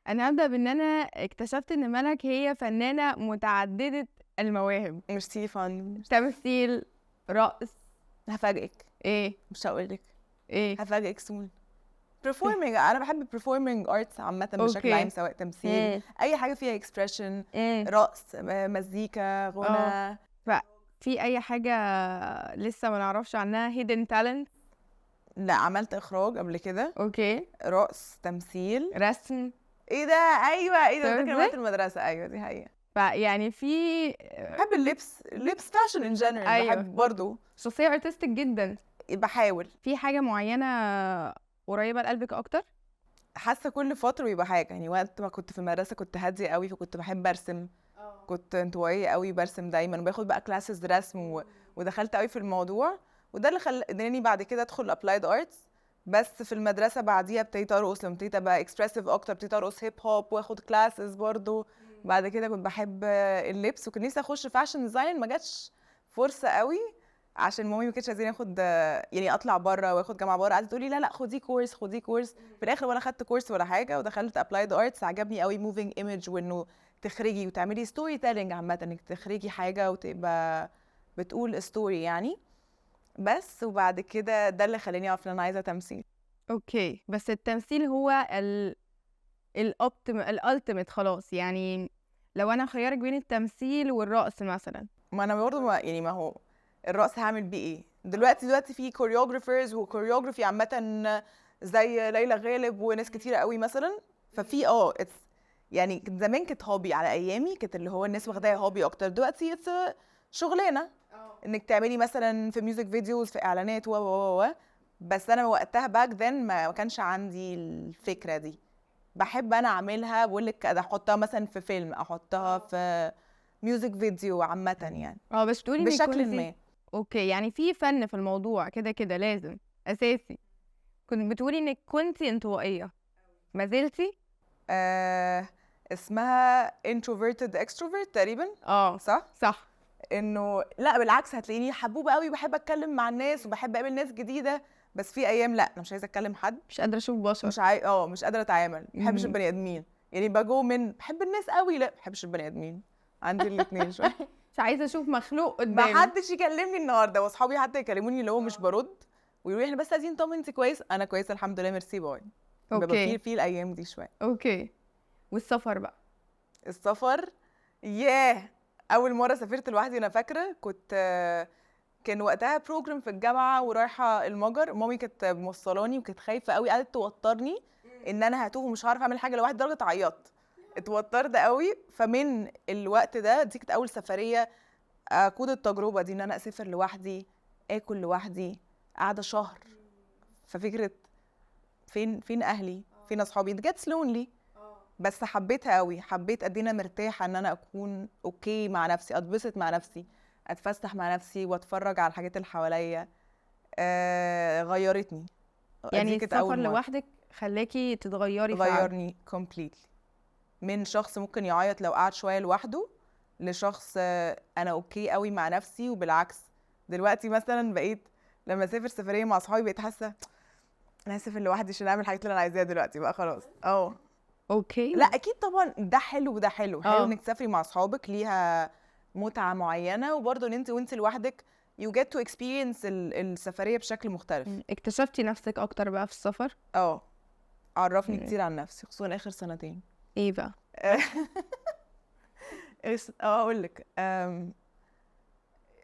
انا هبدأ بان انا اكتشفت ان ملك هي فنانة متعددة المواهب، ميرسي فن. تمثيل، رقص، هفاجئك، ايه مش هقولك، ايه هفاجئك سون. performing، انا بحب performing arts عامه بشكل عام، اوكي. سواء تمثيل، امم اي حاجه فيها expression، امم رقص، مزيكا، اه غنى. ففي اي حاجة لسه ما نعرفش عنها hidden talent؟ لا، عملت اخراج قبل كده، اوكي. رقص، تمثيل. رسم. ايه ده؟ ايوه، ايه ده، شايف فاكره ازاي؟ وقت المدرسه، ايوه دي حقيقه. فيعني في بحب اللبس فاشن ان جنرال، ايوه بحب برضو. شخصية ارتستيك جدا. بحاول. في حاجة معينة قريبة لقلبك اكتر؟ حاسه كل فتره بيبقى حاجه، يعني وقت ما كنت في المدرسه كنت هاديه قوي، فكنت بحب ارسم. كنت انطوائيه قوي، برسم دايما وباخد بقى كلاسز رسم ودخلت قوي في الموضوع. وده اللي خلاني بعد كده ادخل ابلايد ارتس. بس في المدرسه بعديها ابتديت ارقص، لما ابتديت ابقى اكسبرسيف اكتر ابتديت ارقص هيب هوب واخد كلاسز برضو. بعد كده كنت بحب اللبس، وكنت نفسي اخش فاشن ديزاين، ما جاتش فرصه قوي عشان مامي ما كانتش عايزاني اخد، يعني اطلع بره واخد جامعه بره. قعدت تقولي لا لا، خدي كورس خدي كورس. في الاخر ولا خدت كورس ولا حاجه، ودخلت ابلايد ارتس. عجبني قوي موفينج ايمج، وانه تخرجي وتعملي ستوري تيلينج عامه، انك تخرجي حاجه وتبقى بتقول ستوري يعني. بس وبعد كده ده اللي خلاني اعرف ان انا عايزه تمثيل. اوكي. بس التمثيل هو الالتيميت خلاص يعني. لو انا خيارك بين التمثيل والرقص مثلا؟ ما انا برضه يعني ما هو الرقص هعمل بيه ايه دلوقتي في كوريوجرافرز وكوريوجرافي عامه، زي ليلى غالب وناس كتيره قوي مثلا. ففي يعني زمان كانت هوبي، على ايامي كانت اللي هو الناس واخداها هوبي اكتر. دلوقتي شغلانه، انك تعملي مثلا في ميوزك فيديوز، في اعلانات و بس انا وقتها باك ذن ما كانش عندي الفكره دي. بحب انا اعملها، بقول لك احطها مثلا في فيلم، احطها في ميوزك فيديو عامه يعني، بس تقولي انك بشكل كنتي ما. اوكي، يعني في فن في الموضوع كده كده لازم اساسي. كنت بتقولي انك كنتي انطوائية، ما زلتي؟ آه اسمها introverted extrovert تقريبا، صح؟ صح. انه لا بالعكس، هتلاقيني حبوبه قوي، بحب اتكلم مع الناس وبحب اقابل ناس جديده. بس في ايام لا، انا مش عايزه اكلم حد، مش قادرة اشوف بشر. مش قادره اتعامل، ما بحبش مم. البني ادمين. يعني بجو من بحب الناس قوي، لا ما بحبش البني ادمين. عندي الاثنين شويه. مش عايزة اشوف مخلوق ما قدامي. حدش يكلمني النهارده، واصحابي حتى يكلموني اللي هو مش برد، ويقولوا لي احنا بس عايزين نطمن انت كويس. انا كويسه الحمد لله، ميرسي باي. ببقى اوكي. في الايام دي شويه. اوكي. والسفر بقى؟ السفر، ياه. اول مره سافرت لوحدي انا فاكره كنت، كان وقتها بروجرام في الجامعه ورايحه المجر. مامي كانت موصلاني وكانت خايفه قوي، قعدت توترني ان انا هتوه ومش هعرف اعمل حاجه لوحدي، لدرجه عيطت. اتوترت قوي. فمن الوقت ده، دي كانت اول سفريه اخد التجربه دي، ان انا اسافر لوحدي، اكل لوحدي، قاعده شهر. ففكره فين اهلي، فين اصحابي، it gets lonely. بس حبيتها قوي، حبيت قد ايه انا مرتاحه ان انا اكون اوكي مع نفسي، اتبسط مع نفسي، اتفسح مع نفسي واتفرج على الحاجات اللي حواليا. غيرتني. يعني دي كانت اول السفر مره. لوحدك خلاكي تتغيري فعلا؟ غيرني completely. من شخص ممكن يعيط لو قعد شويه لوحده، لشخص انا اوكي قوي مع نفسي. وبالعكس، دلوقتي مثلا بقيت لما اسافر سفريه مع اصحابي بقيت حاسه انا هسافر لوحدي عشان اعمل الحاجات اللي انا عايزاها دلوقتي بقى خلاص. اوكي. لا اكيد طبعا، ده حلو وده حلو. حلو اه انك تسافري مع اصحابك، ليها متعه معينه، وبرضه ان انت وانت لوحدك you get to experience السفريه بشكل مختلف. اكتشفتي نفسك اكتر بقى في السفر؟ اه عرفني مم. كتير عن نفسي، خصوصا اخر سنتين. ايه بقى؟ اقول لك،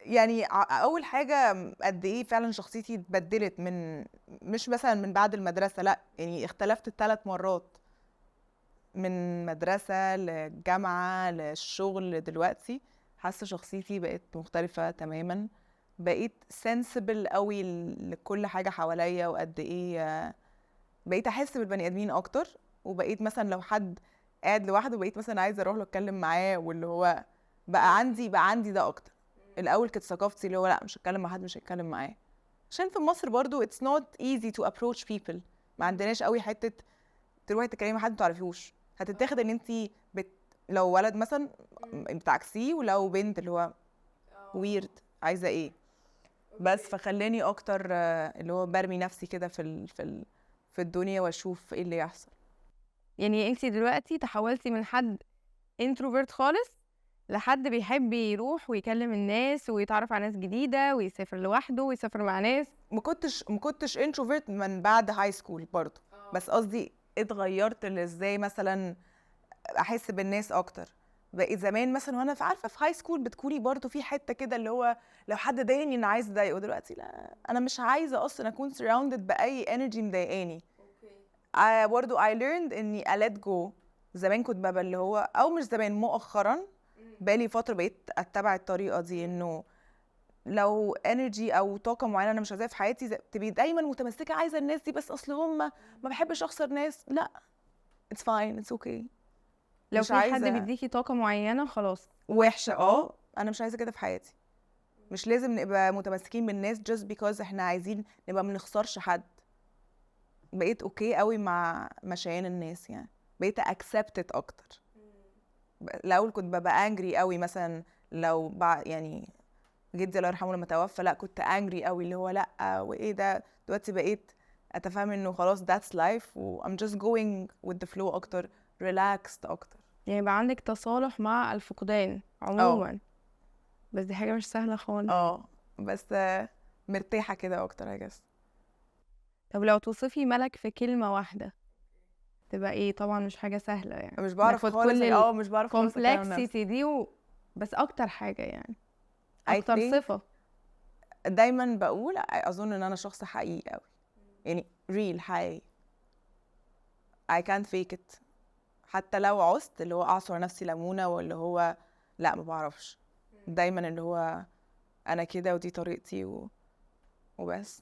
يعني اول حاجه قد ايه فعلا شخصيتي اتبدلت، من مش مثلا من بعد المدرسه، لا يعني اختلفت 3 مرات، من مدرسه لجامعه للشغل دلوقتي. حاسه شخصيتي بقت مختلفه تماما، بقيت سنسبل قوي لكل حاجه حواليا، وقد ايه بقيت احس بالبني ادمين اكتر. وبقيت مثلا لو حد قاعد لوحده بقيت مثلا عايزه اروح له اتكلم معاه، واللي هو بقى عندي ده اكتر. الاول كانت ثقافتي اللي هو لا، مش هتكلم مع حد، مش هتكلم معاه. عشان في مصر برضو it's not easy to approach people. ما عندناش قوي حته تروحي تتكلمي مع حد ما تعرفيش، هتتاخد ان انت لو ولد مثلا بتعكسيه، ولو بنت اللي هو ويرد، عايزه ايه. بس فخلاني اكتر اللي هو برمي نفسي كده في الدنيا واشوف ايه اللي يحصل. يعني انت دلوقتي تحولتي من حد انتروفيرت خالص لحد بيحب يروح ويكلم الناس ويتعرف على ناس جديدة ويسافر لوحده ويسافر مع ناس. ما كنتش انتروفيرت من بعد هاي سكول برضه، بس قصدي اتغيرت ازاي مثلا احس بالناس اكتر. بقيت زمان مثلا وانا عارفه في هاي سكول بتكوني برضه في حته كده اللي هو لو حد ضايقني انا عايزه اضايقه، دلوقتي لا، انا مش عايزه اصلا اكون surrounded باي انرجي مضايقاني. برضه I learned اني let go. زمان كنت ببقى اللي هو، او مش زمان، مؤخرا بقالي فتره بقيت اتبع الطريقه دي، انه لو انرجي او طاقه معينه انا مش عايزاها في حياتي تبقي دايما متمسكه عايزه الناس دي، بس اصل هم ما بحبش اخسر ناس. لا، it's fine, it's okay. لو مش في حد عايزه بيديكي طاقة معينة خلاص. وحشه، انا مش عايزه كده في حياتي. مش لازم نبقى متمسكين بالناس just because احنا عايزين نبقى ما نخسرش حد. بقيت اوكي قوي مع مشيان الناس، يعني بقيت accept it اكتر. الاول كنت ببقى angry قوي مثلا لو يعني جدي الله يرحمه لما توفى، لا كنت angry قوي اللي هو لا وايه ده. دلوقتي بقيت اتفهم انه خلاص that's life و I'm just going with the flow اكتر، relaxed اكتر. يعني يبقى عندك تصالح مع الفقدان عموما. بس دي حاجة مش سهلة خالص. بس مرتاحة كده اكتر I guess. طب لو توصفي ملك في كلمة واحدة تبقى ايه؟ طبعا مش حاجة سهلة يعني، مش بعرف ناخد خالص كل مش بعرف خالص اتكلم عن نفسي. الكومبلكسيتي دي بس اكتر حاجة يعني I اكتر think صفة. دايما بقول اظن ان انا شخص حقيقي قوي، يعني real حقيقي. I can't fake it. حتى لو عوزت اللي هو اعصر نفسي ليمونة، واللي هو لا ما بعرفش. دايما اللي هو انا كده ودي طريقتي وبس.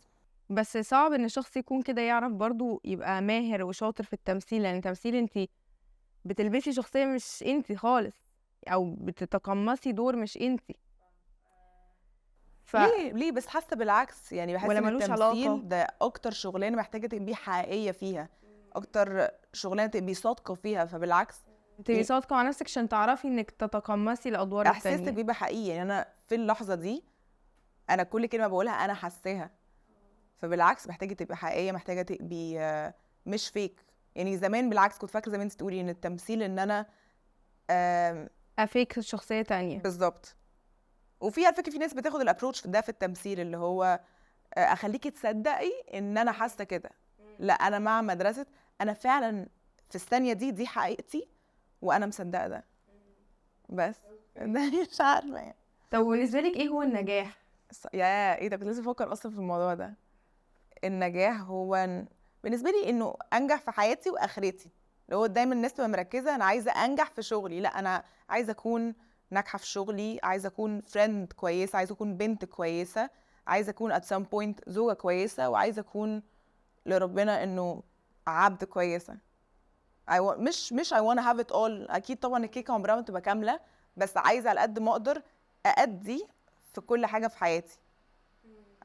بس صعب ان الشخص يكون كده يعرف برضو يبقى ماهر وشاطر في التمثيل، لان التمثيل انت بتلبسي شخصية مش انت خالص، او بتتقمصي دور مش انت. ليه بس حاسه بالعكس، يعني بحس ولا ان ملوش علاقة؟ التمثيل ده اكتر شغلانه محتاجه تبقي حقيقيه فيها، اكتر شغلانه تبقي صادقه فيها. فبالعكس تبقي صادقة مع نفسك عشان تعرفي انك تتقمصي الادوار احساسك التانية. بيبقى حقيقي. يعني انا في اللحظه دي انا كل كلمه بقولها انا حاساها. فبالعكس محتاجه تبقي حقيقيه، محتاجه تبقي مش فيك. يعني زمان بالعكس كنت فاكره زي ما انت تقولي ان التمثيل ان انا افيك شخصية تانية. بالظبط. وفي على فكره في ناس بتاخد الابروتش ده في التمثيل، اللي هو اخليكي تصدقي ان انا حاسه كده. لا، انا مع مدرسه انا فعلا في الثانيه دي حقيقتي وانا مصدقه ده. بس ده مش عارفه يعني. طب بالنسبة لك ايه هو النجاح؟ يا ايه ده، كنت لسه بفكر اصلا في الموضوع ده. النجاح هو بالنسبه لي انه انجح في حياتي واخرتي. اللي هو دايما الناس تبقى مركزه انا عايزه انجح في شغلي، لا انا عايزه اكون ناجحه في شغلي، عايزه اكون فريند كويسه، عايزه اكون بنت كويسه، عايزه اكون at some point زوجه كويسه، وعايزه اكون لربنا انه عبد كويسه. مش I wanna have it all. اكيد طبعا الكيكه عمرها ما تبقى كامله، بس عايزه على قد ما اقدر أأدي في كل حاجه في حياتي.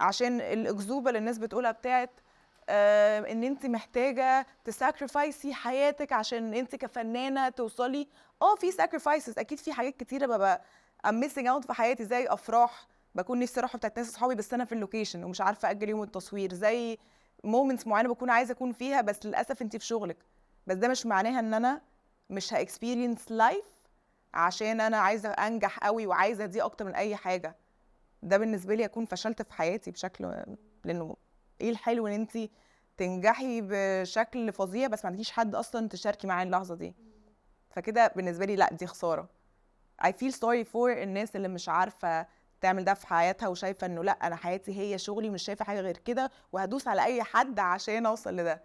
عشان الاكذوبه اللي الناس بتقولها بتاعت ان انت محتاجه تساكرفايسي حياتك عشان انت كفنانه توصلي. في ساكرفايسز اكيد، في حاجات كتيره ببقى I'm missing out في حياتي، زي افراح بكون نفسي اروح بتاعت ناس اصحابي بس انا في اللوكيشن ومش عارفه اجل يوم التصوير، زي مومنتس معينه بكون عايزه اكون فيها بس للاسف انت في شغلك. بس ده مش معناها ان انا مش هاكسبيرينس لايف عشان انا عايزه انجح قوي وعايزه دي اكتر من اي حاجه. ده بالنسبه لي اكون فشلت في حياتي بشكل، لانه ايه الحلو ان انت تنجحي بشكل فظيع بس ما عندكيش حد اصلا تشاركي معاه اللحظه دي. فكده بالنسبه لي لا، دي خساره. I feel sorry for الناس اللي مش عارفه تعمل ده في حياتها وشايفه انه لا انا حياتي هي شغلي مش شايفه حاجه غير كده وهدوس على اي حد عشان اوصل لده.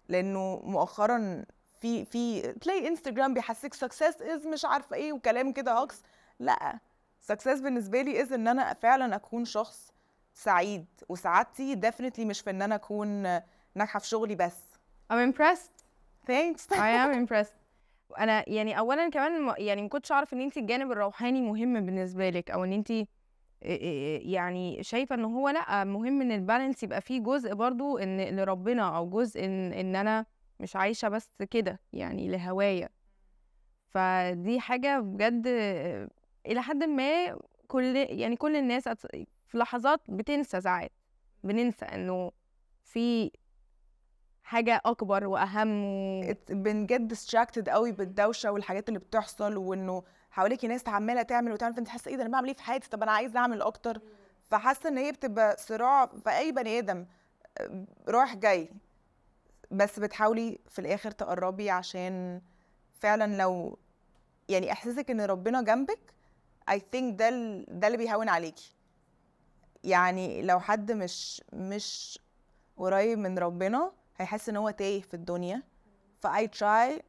لانه مؤخرا في تلاقي انستجرام بيحسسك سكسس از مش عارفه ايه وكلام كده هوكس. لا، سكسس بالنسبه لي از ان انا فعلا اكون شخص سعيد، وسعادتي definitely مش في ان انا اكون ناجحه في شغلي بس. I'm impressed. Thanks. I am impressed. انا يعني اولا كمان يعني ما كنتش اعرف ان انت الجانب الروحاني مهم بالنسبه لك، او ان انت يعني شايفه ان هو لا مهم ان البالانس يبقى فيه جزء برضو ان لربنا، او جزء ان انا مش عايشه بس كده يعني لهوايا. فدي حاجه بجد الى حد ما كل الناس في لحظات بتنسى، ساعات بننسى انه في حاجة اكبر واهم بنجت distracted قوي بالدوشه والحاجات اللي بتحصل، وانه حواليكي ناس عماله تعمل وتعمل، فانت حاسه ايه ده، انا بعمل ايه في حياتي، طب انا عايزه اعمل اكتر. فحاسه ان هي بتبقى صراع في اي بني ادم رايح جاي، بس بتحاولي في الاخر تقربي، عشان فعلا لو يعني احساسك ان ربنا جنبك I think ده اللي بيهون عليكي. يعني لو حد مش قريب من ربنا هيحس ان هو تايه في الدنيا. ف I try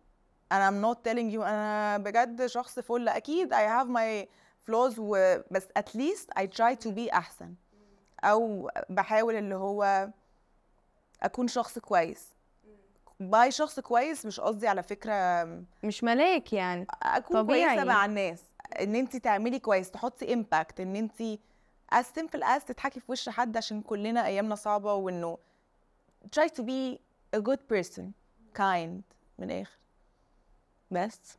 and I'm not telling you انا بجد شخص فل، اكيد I have my flaws بس at least I try to be احسن، او بحاول اللي هو اكون شخص كويس. باي شخص كويس مش قصدي على فكرة مش ملاك يعني. اكون كويسة طبيعي. مع الناس، ان انت تعملي كويس، تحطي impact، ان انت as simple as تضحكي في وش حد، عشان كلنا ايامنا صعبة، وانه try to be a good person kind من الاخر. بس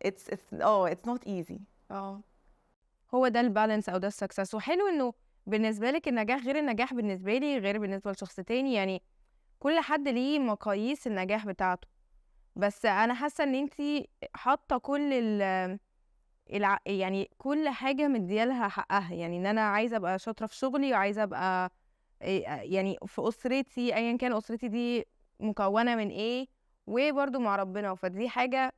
it's not easy. هو ده البالانس او ده السكسس. وحلو انه بالنسبه لك النجاح غير النجاح بالنسبه لي غير بالنسبه لشخص تاني، يعني كل حد ليه مقاييس النجاح بتاعته. بس انا حاسه ان انتي حاطه كل يعني كل حاجه مديالها حقها، يعني ان انا عايزه ابقى شاطره في شغلي، وعايزه ابقى يعني في اسرتي، ايا كان اسرتي دي مكونه من ايه، وبرضو مع ربنا. فدي حاجه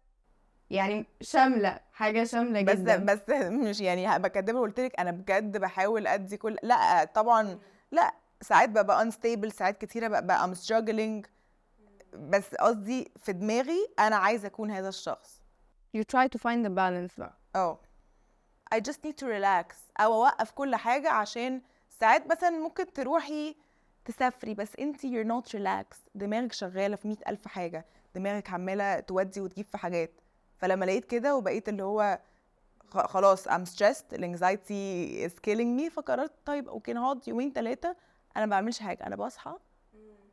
يعني شامله، حاجه شامله بس جدا. بس مش يعني هبقى كدابه قلت لك انا بجد بحاول ادي كل، لا طبعا، لا ساعات ببقى unstable، ساعات كتيره ببقى I'm struggling، بس قصدي في دماغي انا عايزه اكون هذا الشخص. you try to find the balance بقى. I just need to relax، او اوقف كل حاجه، عشان ساعات مثلا ممكن تروحي تسافري بس انتي you're not relaxed، دماغك شغاله في 100,000 حاجه، دماغك عماله تودي وتجيب في حاجات. فلما لقيت كده وبقيت اللي هو خلاص I'm stressed anxiety is killing me، فقررت طيب اوكي نقعد يومين 3 انا ما بعملش حاجه، انا بصحى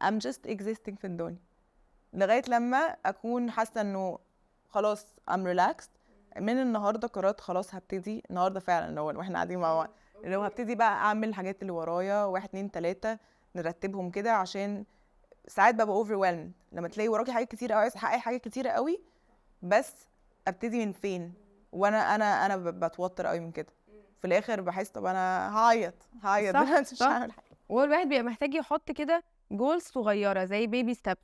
I'm just existing في الدنيا، لغايه لما اكون حاسه انه خلاص I'm relaxed. من النهارده قررت خلاص هبتدي النهارده فعلا لو واحنا قاعدين مع بعض، لو هبتدي بقى اعمل الحاجات اللي ورايا 1 2 3 نرتبهم كده، عشان ساعات ببقى overwhelmed لما تلاقي وراكي حاجات كتير قوي، عايزه تحققي حاجات كتيره قوي، بس ابتدي من فين؟ وانا انا بتوتر قوي من كده، في الاخر بحس طب انا هعيط صح دلوقتي مش صح. هعمل حاجه. هو الواحد بيبقى محتاج يحط كده جولز صغيره زي بيبي ستيبس،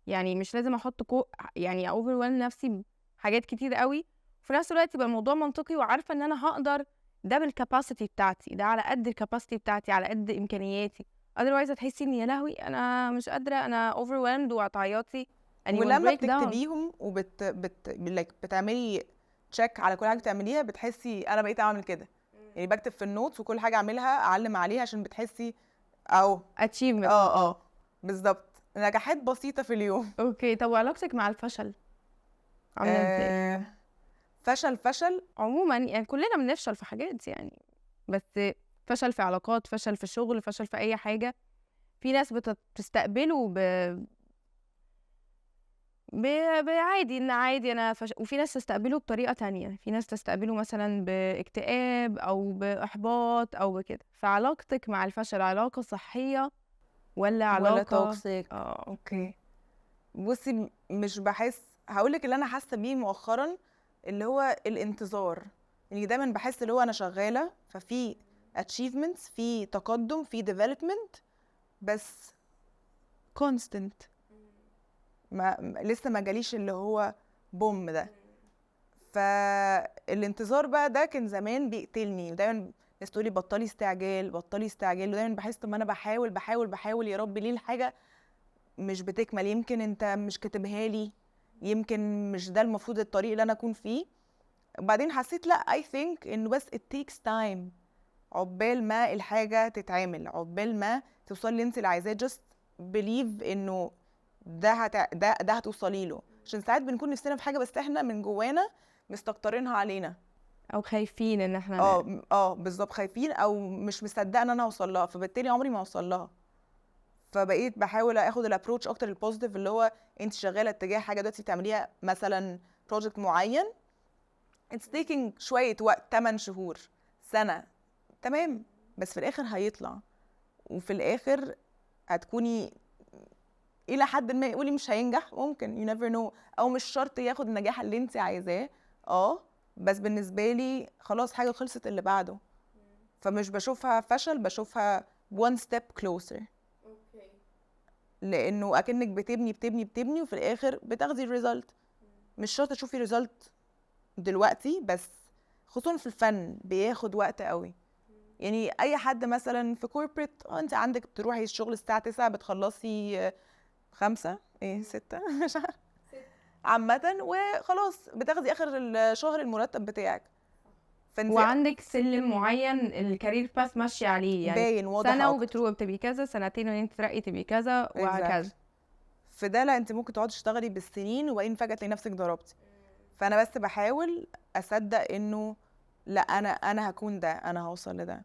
يعني مش لازم احط يعني اوفر نفسي بحاجات كتير قوي، وفي نفس الوقت يبقى الموضوع منطقي وعارفه ان انا هقدر ده بالكاباسيتي بتاعتي، ده على قد الكاباسيتي بتاعتي، على قد امكانياتي. otherwise هتحسي ان يا لهوي انا مش قادره، انا overwhelmed وهتعيطي and you will ولما break down. بتكتبيهم بتعملي تشيك على كل حاجه بتعمليها، بتحسي انا بقيت اعمل كده، يعني بكتب في النوتس وكل حاجه اعملها اعلم عليها، عشان بتحسي او achievement. بالظبط نجاحات بسيطه في اليوم. اوكي، طب وعلاقتك مع الفشل عامله ازاي؟ فشل عموما يعني كلنا بنفشل في حاجات يعني، بس فشل في علاقات، فشل في شغل، فشل في اي حاجه. في ناس بتستقبله عادي، ان عادي انا وفي ناس تستقبله بطريقه تانية، في ناس تستقبله مثلا باكتئاب او باحباط او بكده. فعلاقتك مع الفشل علاقه صحيه ولا علاقه توكسيك؟ اوكي بصي مش بحس، هقولك اللي انا حاسه بيه مؤخرا اللي هو الانتظار، يعني دايما بحس اللي هو انا شغاله ففي achievements، في تقدم، في development، بس constant لسه ما جاليش اللي هو بوم ده. فالانتظار بقى ده كان زمان بيقتلني، دايما الناس تقولي بطلي استعجال بطلي استعجال، ودايما بحس طب ما انا بحاول يا رب ليه الحاجه مش بتكمل، يمكن انت مش كاتبها لي، يمكن مش ده المفروض الطريق اللي انا اكون فيه. وبعدين حسيت لا I think انه بس it takes time، عقبال ما الحاجه تتعمل، عقبال ما توصلي اللي انت اللي عايزاه، just believe انه ده هتوصلي له، عشان ساعات بنكون نفسنا في حاجه بس احنا من جوانا مستكترينها علينا، او خايفين ان احنا بالظبط خايفين، او مش مصدقه ان انا اوصل لها، فبالتالي عمري ما اوصل لها. فبقيت بحاول اخد الابروتش اكتر البوزيتيف، اللي هو انت شغاله اتجاه حاجه دلوقتي بتعمليها، مثلا بروجكت معين it's taking شويه وقت 8 شهور سنه، تمام، بس في الاخر هيطلع، وفي الاخر هتكوني الى حد ما يقولي مش هينجح، ممكن you never know، او مش شرط ياخد النجاح اللي انت عايزاه. بس بالنسبه لي خلاص حاجه خلصت اللي بعده، فمش بشوفها فشل، بشوفها one step closer. لانه اكنك بتبني بتبني بتبني وفي الاخر بتاخدي الريزلت. مش شرط تشوفي ريزلت دلوقتي، بس خصوصا في الفن بياخد وقت قوي. يعني اي حد مثلا في كوربريت انت عندك بتروحي الشغل الساعه 9 بتخلصي 5 6 مش عارفه عامه، وخلاص بتاخدي اخر الشهر المرتب بتاعك. فانت وعندك سلم معين الكارير باث ماشيه عليه، يعني باين واضح سنه أكتر. وبتروح بتبقي كذا، سنتين وان انت ترقي تبقي كذا وهكذا. في ده لا، انت ممكن تقعدي تشتغلي بالسنين وبعدين فجاه تلاقي نفسك ضربتي. فانا بس بحاول اصدق انه لا، انا هكون ده، انا هوصل لده.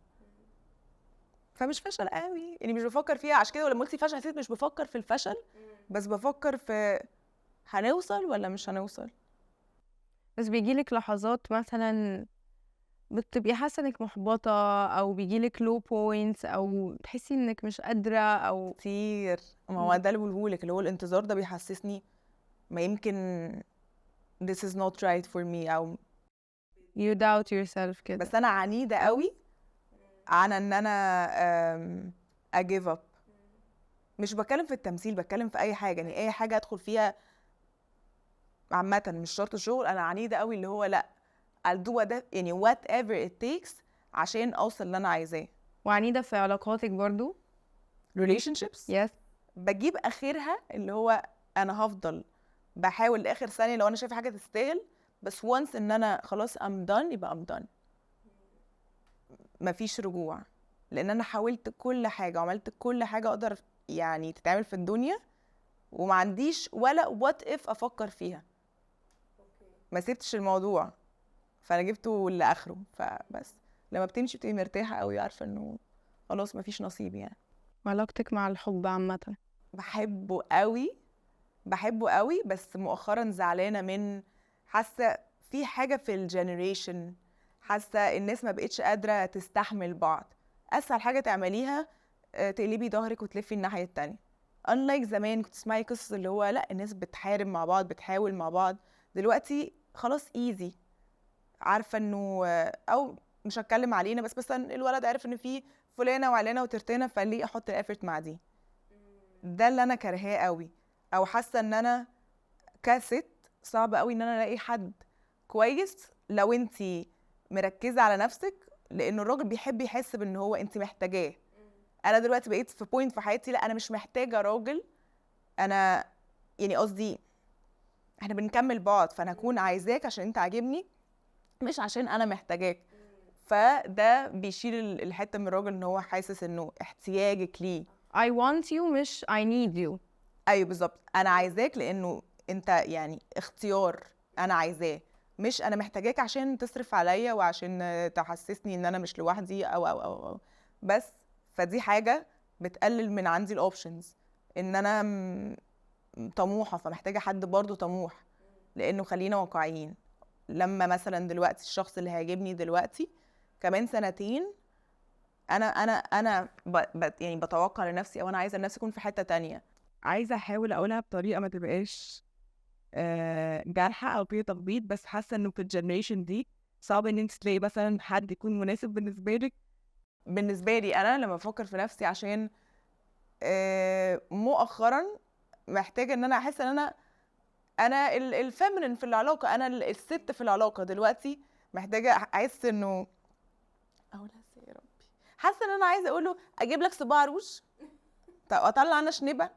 فمش فشل قوي يعني، مش بفكر فيها. عشان كده ولما قلتي فشل حسيت مش بفكر في الفشل، بس بفكر في هنوصل ولا مش هنوصل. بس بيجيلك لحظات مثلا بتبقي حاسه انك محبطه، او بيجيلك لو بوينتس، او تحسي انك مش قادره، او كتير. ما هو ده اللي بقولهولك، اللي هو الانتظار ده بيحسسني ما يمكن this is not right for me، او you doubt yourself كده. بس انا عنيده قوي عن ان انا اجيف اب. مش بتكلم في التمثيل، بتكلم في اي حاجه، يعني اي حاجه ادخل فيها عامه، مش شرط الشغل. انا عنيده قوي اللي هو لا، I'll do ده يعني whatever it takes عشان اوصل اللي انا عايزاه. وعنيده في علاقاتك برضو. relationships yes. بجيب اخرها اللي هو انا هفضل بحاول لاخر ثانيه لو انا شايفه حاجه تستاهل، بس once ان انا خلاص I'm done يبقى I'm done، مفيش رجوع. لان انا حاولت كل حاجه وعملت كل حاجه اقدر يعني تتعمل في الدنيا، وما عنديش ولا وات اف افكر فيها. ما سبتش الموضوع، فانا جبته لاخره. فبس لما بتمشي بتبقي مرتاحه قوي، عارفه انه خلاص مفيش نصيب يعني. علاقتك مع الحب عامه. بحبه قوي، بحبه قوي، بس مؤخرا زعلانه من، حاسه في حاجه في الجنريشن، حاسه الناس ما بقتش قادره تستحمل بعض. اسهل حاجه تعمليها تقلبي ظهرك وتلفي الناحيه التانية. unlike زمان كنت تسمعي قصص اللي هو لا الناس بتحارب مع بعض، بتحاول مع بعض. دلوقتي خلاص ايزي، عارفه انه او مش هتكلم علينا، بس مثلا الولد عارف ان في فلانه وعلانه وترتانه، فليه احط الافورت مع دي؟ ده اللي انا كارهاه قوي. او حاسه ان انا كست صعب قوي ان انا الاقي حد كويس لو انتي مركزه على نفسك، لان الراجل بيحب يحس بان هو انتي محتاجاه. انا دلوقتي بقيت في بوينت في حياتي لا، انا مش محتاجه راجل. انا يعني قصدي احنا بنكمل بعض، فانا هكون عايزاك عشان انت عاجبني، مش عشان انا محتاجاك. فده بيشيل الحته من الراجل ان هو حاسس انه احتياجك ليه. I want you مش I need you. ايوه بالظبط، انا عايزاك لانه انت يعني اختيار انا عايزاه، مش انا محتاجاك عشان تصرف عليا وعشان تحسسني ان انا مش لوحدي أو. بس فدي حاجه بتقلل من عندي الاوبشنز، ان انا طموحه، فمحتاجه حد برضو طموح. لانه خلينا واقعيين، لما مثلا دلوقتي الشخص اللي هيعجبني دلوقتي كمان سنتين، انا يعني بتوقع لنفسي، او انا عايزه لنفسي اكون في حته تانية. عايزه احاول اقولها بطريقه ما تبقاش جارحه او فيها تخبيط، بس حاسه انه في الجنريشن دي صعب ان انت تلاقي مثلا حد يكون مناسب بالنسبه لك. بالنسبه لي انا لما بفكر في نفسي، عشان مؤخرا محتاجه ان انا احس ان انا الفيمينين في العلاقه، انا الست في العلاقه دلوقتي. محتاجه احس انه اقولها ازاي يا ربي، حاسه ان انا عايزه اقول له اجيب لك صباع روج، اطلع انا شنبه.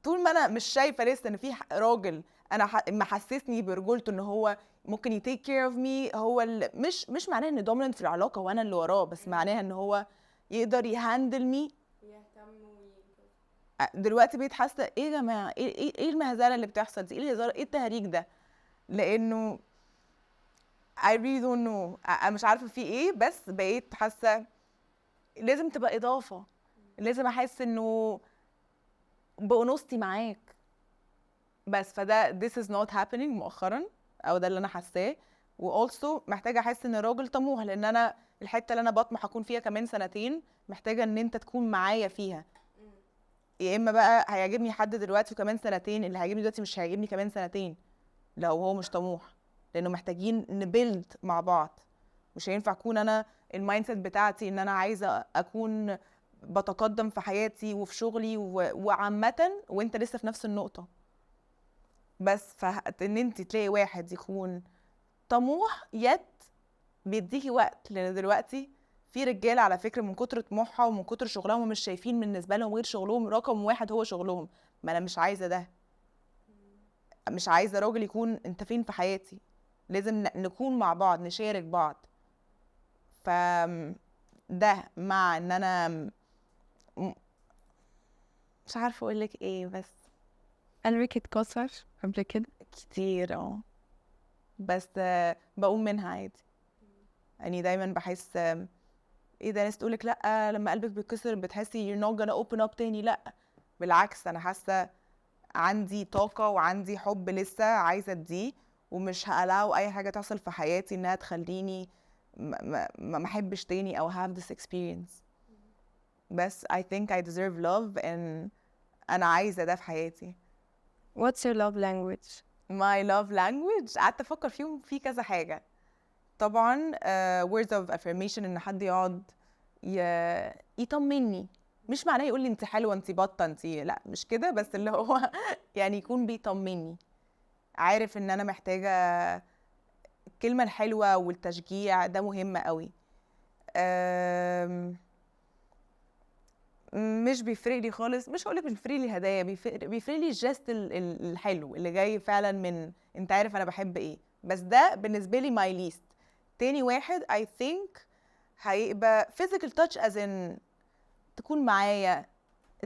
طول ما انا مش شايفه لسه ان في راجل انا محسسني برجولته، ان هو ممكن يتيك كير اوف مي، هو مش معناه ان دوميننت في العلاقه وانا اللي وراه، بس معناها ان هو يقدر يهاندل مي، دلوقتي بقيت حاسه ايه يا جماعه، ايه المهزله اللي بتحصل دي، ايه الهزار، ايه التهريج ده؟ لانه I really don't know، انا مش عارفه في ايه، بس بقيت حاسه لازم تبقى اضافه، لازم احس انه بأنوثتي معاك. بس فده this is not happening مؤخرا، او ده اللي انا حاساه. also محتاجه احس ان الراجل طموح، لان انا الحته اللي انا بطمح اكون فيها كمان سنتين محتاجه ان انت تكون معايا فيها. يا اما بقى هيعجبني حد دلوقتي وكمان سنتين اللي هيعجبني دلوقتي مش هيعجبني كمان سنتين لو هو مش طموح، لانه محتاجين نبيلد مع بعض. مش هينفع اكون انا المايند سيت بتاعتي ان انا عايزه اكون بتقدم في حياتي وفي شغلي وعامه وانت لسه في نفس النقطه. بس ان انت تلاقي واحد يكون طموح بيديكي وقت، لان دلوقتي في رجاله على فكره من كتر طموحها ومن كتر شغلها هم مش شايفين بالنسبه لهم غير شغلهم رقم واحد هو شغلهم. ما انا مش عايزه ده، مش عايزه راجل يكون انت فين في حياتي، لازم نكون مع بعض نشارك بعض. ف ده مع ان انا مش عارفه اقول لك ايه، بس قلبك اتكسر قبل كده؟ كتير بس بقوم منها عادي. يعني دايما بحس ايه ده، ناس تقولك لا لما قلبك بيتكسر بتحسي you're not gonna open up تاني. لا بالعكس، انا حاسه عندي طاقه وعندي حب لسه عايزه اديه، ومش هألاو اي حاجه تحصل في حياتي انها تخليني ما احبش تاني او have this experience. بس I think I deserve love and انا عايزه ده في حياتي. What's your love language؟ My love language قعدت افكر فيهم في كذا حاجه. طبعا words of affirmation، ان حد يقعد يطمني. مش معناه يقول لي انت حلوه انت بطه انت، لا مش كده، بس اللي هو يعني يكون بيطمني، عارف ان انا محتاجه الكلمه الحلوه والتشجيع، ده مهم قوي. مش بيفرق لي خالص، مش هقولك مش بيفرق لي هدايا، بيفرق لي الجست الحلو اللي جاي فعلا من انت عارف انا بحب ايه. بس ده بالنسبه لي ماي ليست. تاني واحد I think هيبقى physical touch as in تكون معايا،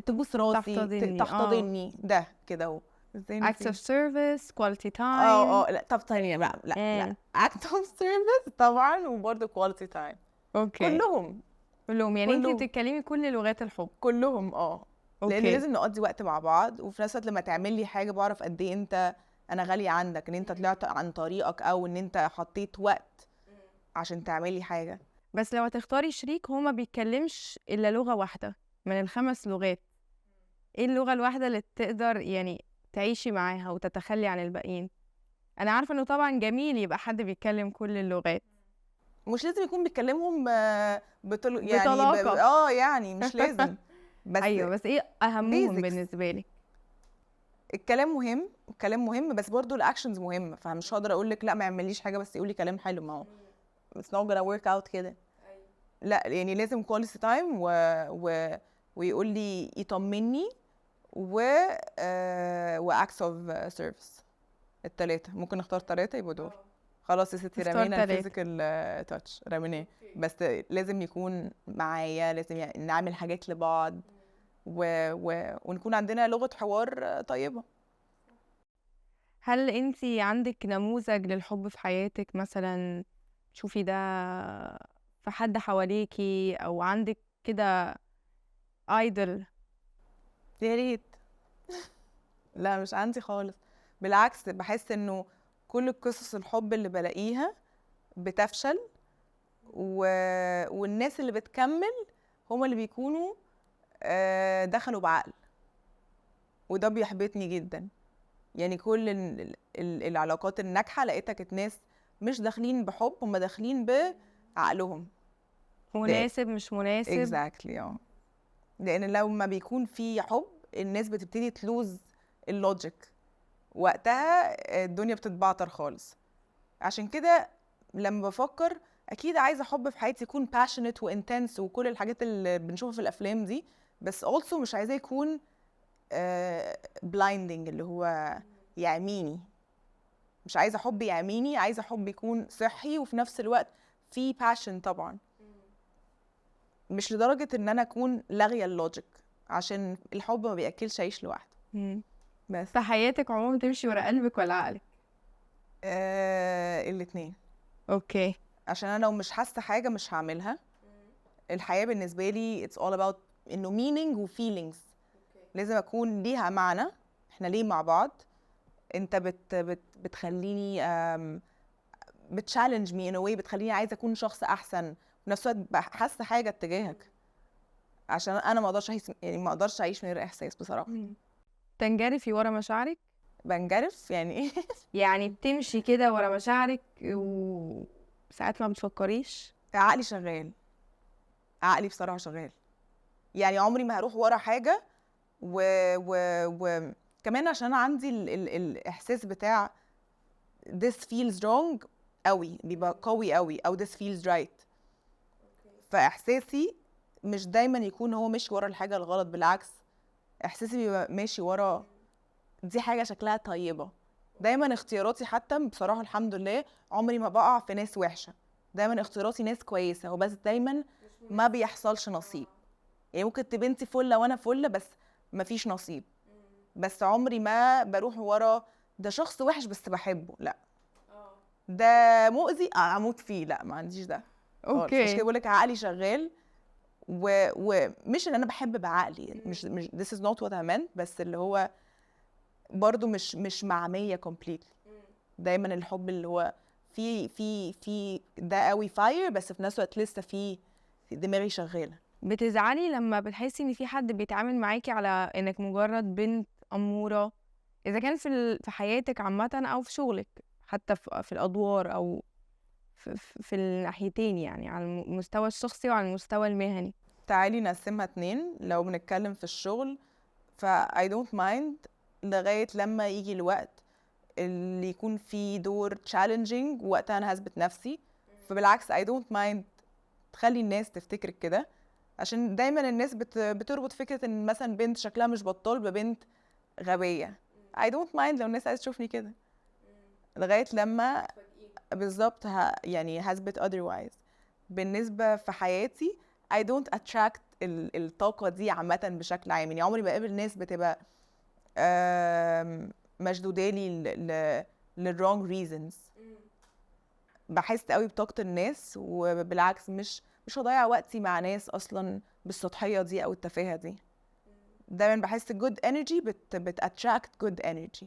تبوس راسي، تحتضني ده كده اهو. acts of service، quality time. لا طب ثانيه بقى، لا act of service طبعا، وبرده quality time. اوكي كلهم يعني انت بتتكلمي كل لغات الحب؟ كلهم لان لازم نقضي وقت مع بعض، وفي نفس الوقت لما تعمل لي حاجه بعرف قد ايه انا غاليه عندك، ان انت طلعت عن طريقك او ان انت حطيت وقت عشان تعمل لي حاجه. بس لو هتختاري شريك هو ما بيتكلمش الا لغه واحده من ال5 لغات، ايه اللغه الواحده اللي تقدر يعني تعيشي معاها وتتخلي عن الباقيين؟ انا عارفه انه طبعا جميل يبقى حد بيتكلم كل اللغات، مش لازم يكون بيتكلمهم بطلاقة. يعني مش لازم. بس ايوه، بس ايه اهمهم basics. بالنسبه لك؟ الكلام مهم بس برضو الاكشنز مهمه، فمش هقدر اقول لك لا ما يعمليش حاجه بس يقول لي كلام حلو، ما هو it's not gonna work out كده. لا يعني لازم quality time ويقول لي يطمني acts of service. التلاتة ممكن نختار 3 يبقوا دول. خلاص يا ستي رمينا الفيزيكال تاتش رميناه، بس لازم يكون معايا، لازم يعني نعمل حاجات لبعض ونكون عندنا لغة حوار طيبة. هل انتي عندك نموذج للحب في حياتك مثلا تشوفي ده في حد حواليكي، او عندك كده ايدل؟ يا ريت. لا مش عندي خالص، بالعكس بحس انه كل قصص الحب اللي بلاقيها بتفشل والناس اللي بتكمل هما اللي بيكونوا دخلوا بعقل، وده بيحبطني جدا. يعني كل العلاقات الناجحة لقيتها كانت ناس مش داخلين بحب، هما داخلين بعقلهم، مناسب مش مناسب. exactly. لان لو ما بيكون في حب الناس بتبتدي تلوز اللوجيك، وقتها الدنيا بتتبعتر خالص. عشان كده لما بفكر اكيد عايزه حب في حياتي يكون passionate وانتنس وكل الحاجات اللي بنشوفها في الافلام دي، بس also مش عايزاه يكون blinding اللي هو يعميني. مش عايزه حب يعميني، عايزه حب يكون صحي وفي نفس الوقت في passion طبعا، مش لدرجه ان انا اكون لاغيه اللوجيك، عشان الحب ما بياكلش عيش لوحده. بس في حياتك عموما تمشي ورا قلبك ولا عقلك؟ الاتنين. اوكي. عشان انا لو مش حاسه حاجه مش هعملها. الحياه بالنسبه لي it's all about انه meaning و feelings. لازم اكون ليها معنى، احنا ليه مع بعض، انت بتخليني بتشالنج مي in a way، بتخليني عايزه اكون شخص احسن، في نفس الوقت حاسه حاجه اتجاهك. عشان انا ما اقدرش اعيش من غير احساس بصراحه. تنجرفي ورا مشاعرك؟ بنجرف يعني ايه؟ يعني بتمشي كده ورا مشاعرك وساعات ما بتفكريش؟ عقلي شغال، عقلي بصراحه شغال، يعني عمري ما هروح ورا حاجه كمان عشان أنا عندي الاحساس بتاع this feels wrong قوي، بيبقى قوي قوي، او this feels right. فاحساسي مش دايما يكون هو ماشي ورا الحاجه الغلط، بالعكس احساسي بيبقى ماشي ورا دي حاجه شكلها طيبه. دايما اختياراتي حتى بصراحه الحمد لله عمري ما بقع في ناس وحشه، دايما اختياراتي ناس كويسه، وبس دايما ما بيحصلش نصيب. يعني ممكن تبقى انت فله وانا فله بس ما فيش نصيب. بس عمري ما بروح ورا ده شخص وحش بس بحبه، لا. ده مؤذي اموت فيه، لا ما عنديش ده خالص. عشان كده اوكي. بقول لك عقلي شغال، ومش ان انا بحب بعقلي، مش this is not what I meant، بس اللي هو برضو مش معمية completely. دايما الحب اللي هو في ده قوي فاير، بس في نفس الوقت لسه في دماغي شغالة. بتزعلي لما بتحسي ان في حد بيتعامل معاكي على انك مجرد بنت أمورة، اذا كان في حياتك عامة او في شغلك، حتى في الادوار، او في الناحيتين، يعني على المستوى الشخصي وعلى المستوى المهني؟ تعالي نقسمها 2. لو بنتكلم في الشغل I don't mind لغاية لما يجي الوقت اللي يكون فيه دور challenging، وقتها أنا هثبت نفسي. فبالعكس I don't mind تخلي الناس تفتكر كده، عشان دايما الناس بتربط فكرة ان مثلا بنت شكلها مش بطال ببنت غبية. I don't mind لو الناس عايزة تشوفني كده لغاية لما بالظبط يعني هثبت otherwise. بالنسبة في حياتي I don't attract الطاقة دي عامة بشكل عام. يعني عمري بقابل ناس بتبقى مشدودالي للwrong reasons. بحس قوي بطاقة الناس، وبالعكس مش هضيع وقتي مع ناس اصلا بالسطحية دي او التفاهة دي. دايما بحس good energy بتattract good energy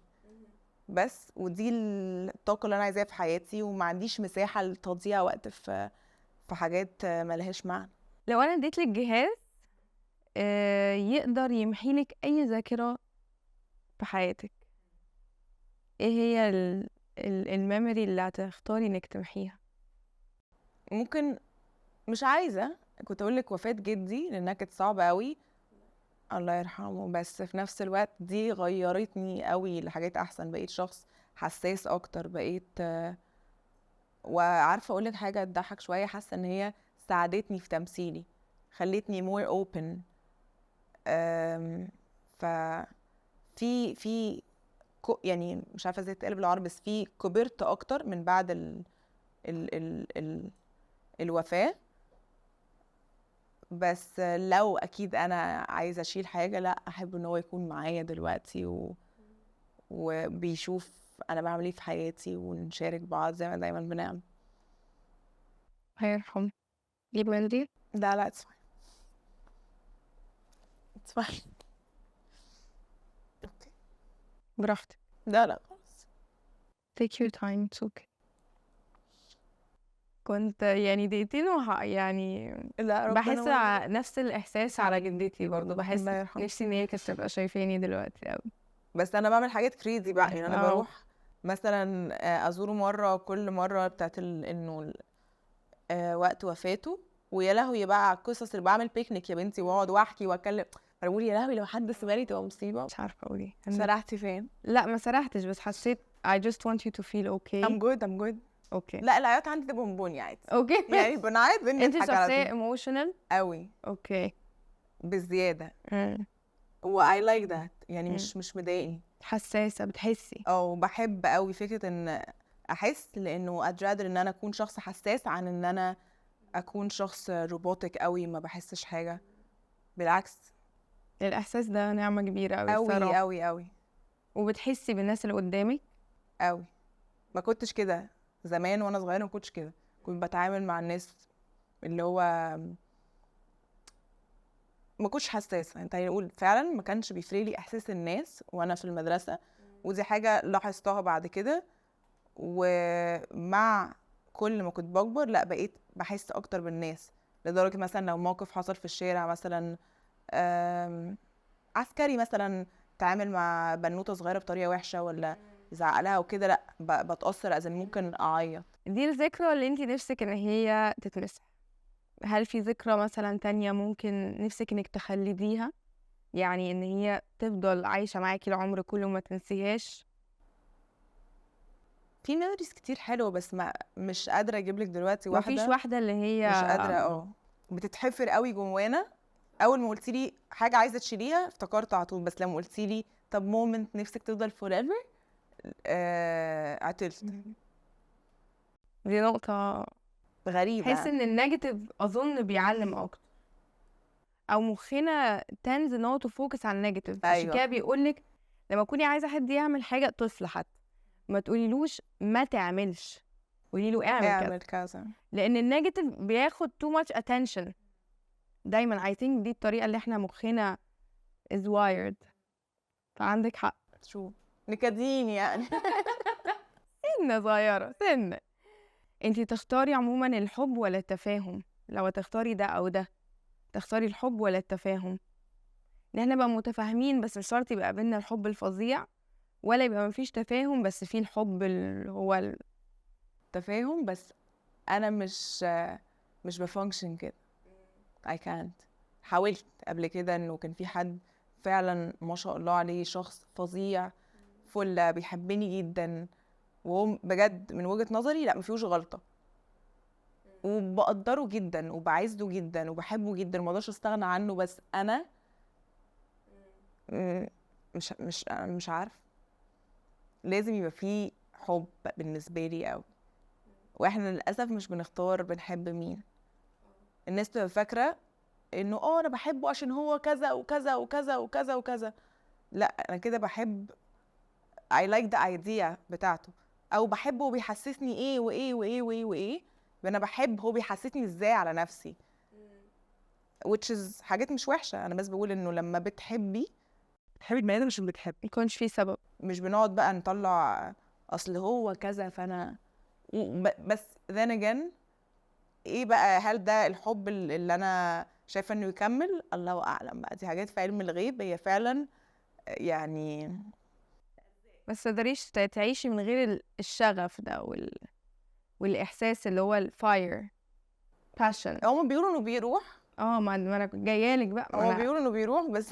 بس. ودي الطاقة اللي انا عايزاها في حياتي، وما عنديش مساحة لتضييع وقت في حاجات ملهاش معنى. لو انا اديتلك جهاز يقدر يمحيلك اي ذاكرة في حياتك، ايه هي الميموري اللي هتختاري انك تمحيها؟ ممكن مش عايزة كنت اقول لك وفاة جدي لانها كانت صعبة قوي، الله يرحمه، بس في نفس الوقت دي غيرتني قوي لحاجات احسن. بقيت شخص حساس اكتر، بقيت وعارفه اقول لك حاجه تضحك شويه، حاسه ان هي ساعدتني في تمثيلي، خلتني more open. ف في يعني مش عارفه ازاي تقلب بالعربي، بس في كبرت اكتر من بعد ال الوفاه. بس لو اكيد انا عايزه اشيل حاجه، لا احب ان هو يكون معايا دلوقتي وبيشوف انا بعمل ايه في حياتي، ونشارك بعض زي ما دايما بنعمل. هيرحم يبقى ندير. لا it's fine. it's fine. okay. براحتك. لا خلاص. take your time, it's okay. كنت يعني دقيقتين يعني لا بحس نفس الإحساس على جدتي برضه، بحس الله يرحمها. نفسي إن هي كانت تبقى شايفاني دلوقتي أوي. بس انا بعمل حاجات كريزي بقى، يعني انا اه. بروح مثلا ازوره مره كل مره بتاعت انه وقت وفاته، ويا لهوي بقى على القصص اللي بعمل بيكنيك يا بنتي، واقعد واحكي واتكلم. انا بقول يا لهوي لو حد سمعني تبقى مصيبه. مش عارفة أقول ايه. سرحتي فين؟ لا ما سرحتش، بس حسيت I just want you to feel okay. I'm good. اوكي. لا العياط عندي ده بونبوني عادي. اوكي. يعني بنعيط انت بنضحك على شخصية طول emotional. قوي اوكي. بزياده، مم. و I like that. يعني مش مضايقني. حساسة، بتحسي. او بحب قوي فكره ان احس، لانه I'd rather ان انا اكون شخص حساس عن ان انا اكون شخص روبوتك قوي ما بحسش حاجه. بالعكس الإحساس ده نعمة كبيرة أوي قوي الصراحة. قوي قوي وبتحسي بالناس اللي قدامك. قوي. ما كنتش كده زمان وانا صغيره، ما كنتش كده. كنت بتعامل مع الناس اللي هو ما كنتش حساسه. انت هنقول فعلا ما كانش بيفرق لي احساس الناس وانا في المدرسه، ودي حاجه لاحظتها بعد كده. ومع كل ما كنت بكبر لا بقيت بحس اكتر بالناس، لدرجة مثلا لو موقف حصل في الشارع مثلا، عسكري مثلا تعامل مع بنوتة صغيرة بطريقة وحشة ولا يزعق لها وكده، لا بتأثر أزن ممكن أعيط. دي الذكرى اللي انتي نفسك ان هي تتمسح. هل في ذكرى مثلا تانية ممكن نفسك انك تخلديها، يعني ان هي تفضل عايشة معاكي العمر كله وما تنسيهاش؟ في ميموريز كتير حلوة بس مش قادرة أجيب لك دلوقتي مفيش واحدة. واحدة اللي هي مش قادرة بتتحفر قوي جوانا. أول ما قلتي لي حاجة عايزة تشيليها افتكرت على طول، بس لما قلتي لي طب مومنت نفسك تفضل forever عطلت. دي نقطة غريبة. تحس ان النيجاتيف اظن بيعلم اكتر، او مخنا تنز ان هو تفوكس على النيجاتيف. عشان أيوة. كده بيقولك لما تكوني عايزة حد يعمل حاجة، طفل حتى، ما تقوليلوش ما تعملش، قولي له اعمل كذا، اعمل كذا. لان النيجاتيف بياخد too much attention دايما. I think دي الطريقة اللي احنا مخنا is wired. فعندك حق. شو نكدين يعني. سنة صغيرة سنة. انتي تختاري عموما الحب ولا التفاهم؟ لو تختاري ده او ده، تختاري الحب ولا التفاهم؟ ان احنا نبقى متفاهمين بس مش شرط يبقى بينا الحب الفظيع، ولا يبقى مفيش تفاهم بس فيه الحب اللي هو تفاهم بس انا مش بفانكشن كده. I can't. حاولت قبل كده انه كان في حد فعلا ما شاء الله عليه شخص فظيع فل بيحبني جدا، وهو بجد من وجهة نظري لا مفيهوش غلطة، وبقدره جدا وبعزه جدا وبحبه جدا وما اقدرش استغنى عنه، بس انا مش عارف. لازم يبقى فيه حب بالنسبة لي قوي، واحنا للاسف مش بنختار بنحب مين. الناس بتبقى فاكره انه انا بحبه عشان هو كذا وكذا وكذا وكذا وكذا. لا انا كده بحب I like the idea بتاعته، او بحبه وبيحسسني ايه وايه وايه وايه وايه، انا بحب هو بيحسسني ازاي على نفسي، which is حاجات مش وحشه. انا بس بقول انه لما بتحبي البني ادم مش بتحب، يكونش فيه سبب. مش بنقعد بقى نطلع اصل هو كذا فانا بس. then again ايه بقى، هل ده الحب اللي انا شايفه انه يكمل؟ الله اعلم بقى، دي حاجات في علم الغيب. هي فعلا يعني بس تقدريش تعيشي من غير الشغف ده والاحساس اللي هو الفاير باشن. هم بيقولوا انه بيروح. ما انا كنت جايالك بقى. هم بيقولوا انه بيروح بس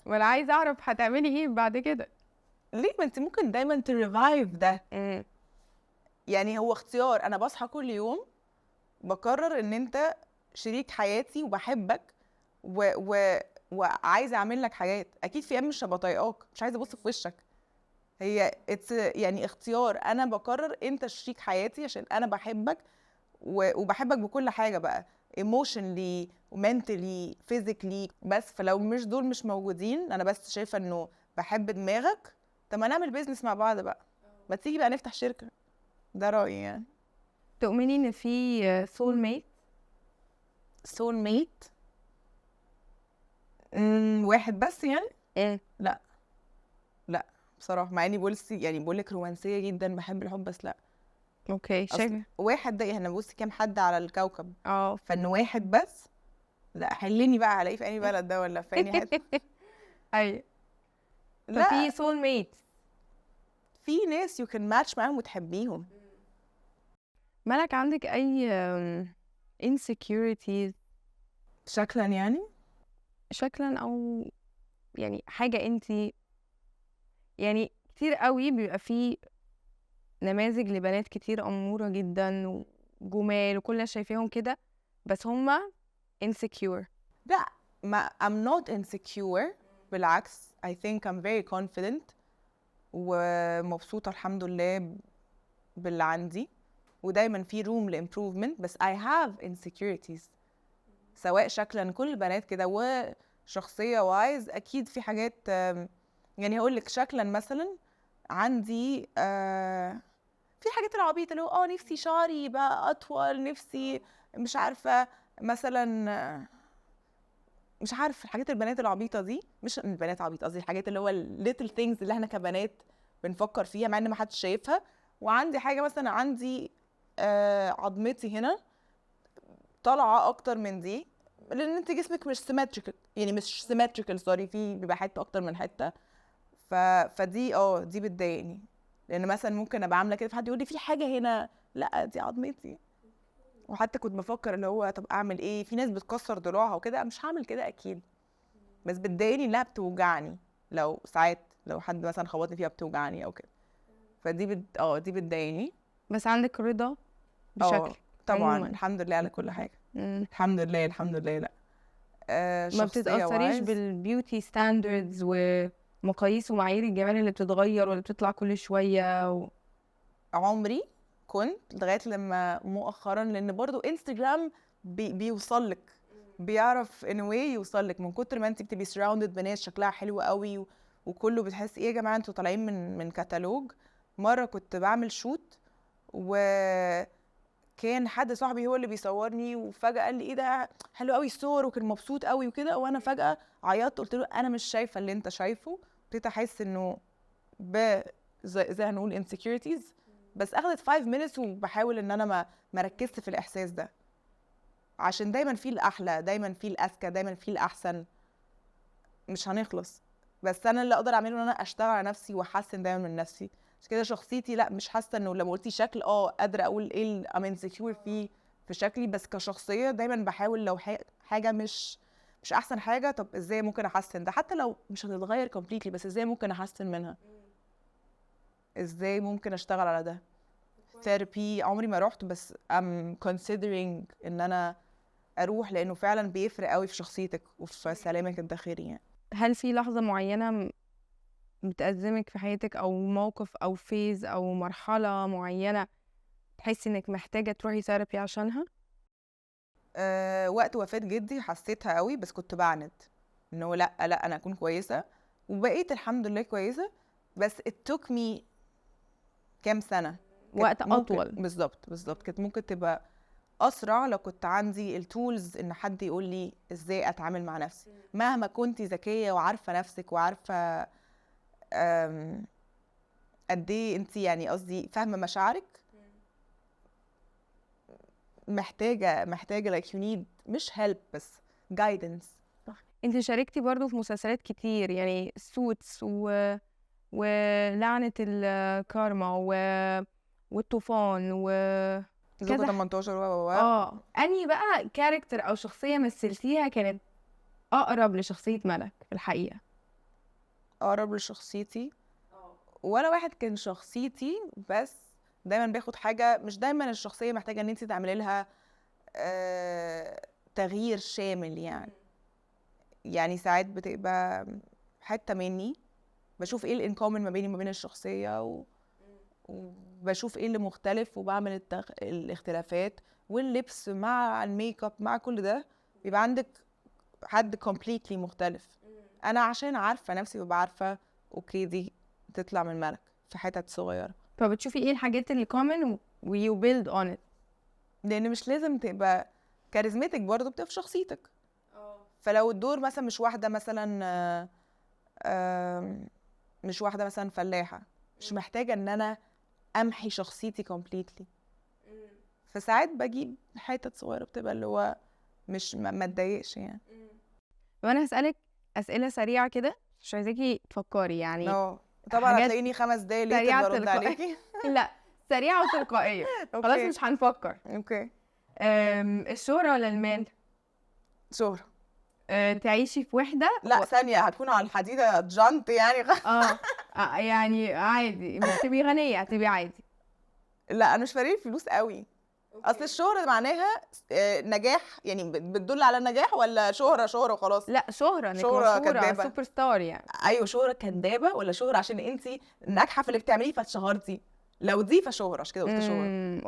وانا عايزه اعرف هتعملي ايه بعد كده. ليه؟ ما انت ممكن دايما تريفايف ده. يعني هو اختيار. انا بصحى كل يوم بقرر ان انت شريك حياتي وبحبك وعايزه اعمل لك حاجات. اكيد في ايام مش هبقى طايقاك، مش عايزه ابص في وشك. هي يعني اختيار. انا بقرر انت شريك حياتي عشان انا بحبك وبحبك بكل حاجه بقى، emotionally mentally physically. بس فلو مش دول مش موجودين، انا بس شايفه انه بحب دماغك، طب ما نعمل بيزنس مع بعض بقى، ما تيجي بقى نفتح شركه. ده رايي يعني. تؤمني ان في سول ميت؟ سول ميت واحد بس يعني؟ لا بصراحه، مع اني بقول لك رومانسيه جدا بحب الحب، بس لا. اوكي شايفه واحد ده احنا بصي كام حد على الكوكب، اه فانه واحد بس لا. حلني بقى على ايه، في اي بلد ده ولا في اي حته؟ ايوه لا ففي سول ميت. في ناس يو كان ماتش معاهم وتحبيهم. مالك عندك اي insecurities شكلا يعني؟ شكلا او يعني حاجه انتي يعني كتير قوي بيبقى فيه نماذج لبنات كتير أمورة جدا وجمال وكل الناس شايفاهم كده، بس هما insecure. لا ما I'm not insecure، بالعكس I think I'm very confident ومبسوطة الحمد لله باللي عندي، ودايما في room لimprovement، بس I have insecurities سواء شكلا. كل البنات كده، وشخصية وايز أكيد في حاجات. يعني هقولك شكلا مثلا عندي في حاجات العبيطة اللي هو نفسي شعري يبقى أطول، نفسي مش عارفة مثلا، مش عارف الحاجات البنات العبيطة دي. مش البنات عبيطة، قصدي الحاجات اللي هو little things اللي احنا كبنات بنفكر فيها مع ان ما حدش شايفها. وعندي حاجة مثلا، عندي عظمتي هنا طالعه اكتر من دي، لان انت جسمك مش سيمتريكال، يعني مش سيمتريكال سوري، في بيبقى حته اكتر من حته. فدي دي بتضايقني، لان مثلا ممكن ابقى عامله كده فحد يقول لي في حاجه هنا، لا دي عظمتي. وحتى كنت بفكر اللي هو طب اعمل ايه، في ناس بتكسر ضلوعها وكده، مش هعمل كده اكيد، بس بتضايقني انها بتوجعني، لو ساعات لو حد مثلا خبطني فيها بتوجعني او كده، فدي دي بتضايقني. بس عندك رضا بشكل طبعا عموما؟ الحمد لله على كل حاجه. الحمد لله الحمد لله. لا ما شخصيه بتتأثريش وايز بالبيوتي ستاندردز ومقاييس ومعايير الجمال اللي بتتغير ولا بتطلع كل شوية عمري كنت لغايه لما مؤخرا، لان برضو انستجرام بيوصل لك، بيعرف ان واي يوصل لك من كتر ما انت بتبقي سراوندد بناس شكلها حلو قوي وكله بتحس ايه يا جماعه انتوا طالعين من كتالوج. مره كنت بعمل شوت وكان حد صاحبي هو اللي بيصورني، وفجاه قال لي ايه ده حلو قوي الصور، وكان مبسوط قوي وكده، وانا فجاه عيطت قلت له انا مش شايفه اللي انت شايفه. ابتديت احس انه زي هنقول insecurities، بس اخدت 5 minutes وبحاول ان انا ما ركزت في الاحساس ده، عشان دايما في الاحلى، دايما في الاذكى، دايما في الاحسن، مش هنخلص. بس انا اللي اقدر اعمله ان انا اشتغل على نفسي واحسن دايما من نفسي. عشان كده شخصيتي لا مش حاسه انه لما قلتي شكل قادره اقول ايه اللي I'm insecure فيه في شكلي، بس كشخصيه دايما بحاول لو حاجه مش احسن حاجه، طب ازاي ممكن احسن ده، حتى لو مش هتتغير completely بس ازاي ممكن احسن منها، ازاي ممكن اشتغل على ده. ثيرابي عمري ما رحت، بس I'm considering ان انا اروح، لانه فعلا بيفرق قوي في شخصيتك وفي سلامك الداخلي يعني. هل في لحظة معينة بتأزمك في حياتك أو موقف أو فيز أو مرحلة معينة تحسي إنك محتاجة تروحي ثيرابي عشانها؟ وقت وفاة جدي حسيتها قوي، بس كنت بعند انه لا انا اكون كويسه، وبقيت الحمد لله كويسه، بس it took me كام سنه، وقت ممكن أطول. بالظبط كانت ممكن تبقى اسرع لو كنت عندي التولز ان حد يقول لي ازاي اتعامل مع نفسي. مهما كنتي ذكيه وعارفه نفسك وعارفه قد ايه انت، يعني قصدي فاهمه مشاعرك، محتاجه like you need مش help بس guidance. انت شاركتي برضو في مسلسلات كتير، يعني سوتس ولعنة الكارما والطوفان زوجة كذا 18 انهي بقى كاركتر او شخصية مثلتيها كانت اقرب لشخصية ملك في الحقيقة؟ اقرب لشخصيتي ولا واحد كان شخصيتي، بس دايما باخد حاجه، مش دايما الشخصيه محتاجه ان انت تعملي لها تغيير شامل يعني ساعات بتبقى حته مني، بشوف ايه الانكومن ما بيني وما بين الشخصيه وبشوف ايه اللي مختلف وبعمل الاختلافات، واللبس مع الميك اب مع كل ده بيبقى عندك حد completely مختلف. انا عشان عارفه نفسي ببقى عارفه اوكي دي تطلع من ملك في حتت صغيره، فبتشوفي ايه الحاجات اللي common و you build on it. لان مش لازم تبقى كاريزمتك برضو بتبقى في شخصيتك. فلو الدور مثلا مش واحده مثلا مش واحده مثلا فلاحه، مش محتاجه ان انا امحي شخصيتي completely، فساعات بجيب حتت صغيره بتبقى اللي هو مش ما اتضايقش يعني. وانا هسألك اسئلة سريعة كده مش عايزاكي تفكري، يعني طبعا حاجات هتلاقيني 5 دقايق ليه سريعة برد عليكي. لا سريعة وتلقائية. خلاص مش هنفكر. اوكي. الشهرة ولا المال؟ شهرة. تعيشي في وحدة لا ثانية هتكون على الحديدة جانت يعني يعني عادي مش تبقي غنية هتبقي عادي. لا انا مش فارق فلوس قوي. اصل الشهرة معناها نجاح، يعني بتدل على النجاح، ولا شهرة وخلاص؟ لا شهرة انك شهرة مشهورة كدابة. سوبر ستار يعني. ايوه شهرة كدابة، ولا شهرة عشان انت ناجحة في اللي بتعمليه فاتشهرتي؟ لو دي فشهرة، عشان كده قلت شهرة.